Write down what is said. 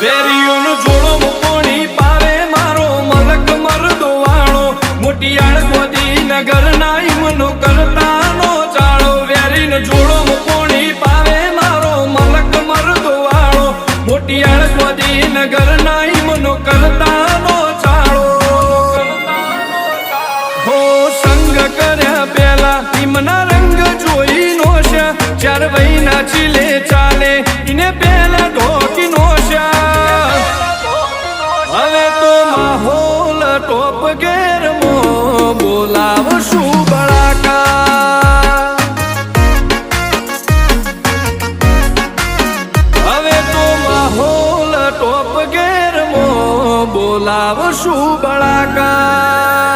વેરીઓનો જોડો મુકોણી પાવે મારો મલક મરદો વાળો મોટિયાળ ગોદી નગર નાઈ મનો કરતાનો ચાળો વેરીનો જોડો મુકોણી પાવે મારો મલક મરદો વાળો મોટિયાળ ગોદી નગર નાઈ મનો કરતાનો ચાળો હો સંગ કર્યા પેલા ઈમના રંગ જોઈ નો છે ચાર વહીના ચીલે ચાલે ઇને પેલા ઢોકી નો છે હવે તો માહોલ ટોપ ગેર મો બોલાવશું બળાકા હવે તો માહોલ ટોપ ગેર મો બોલાવશું બળાકા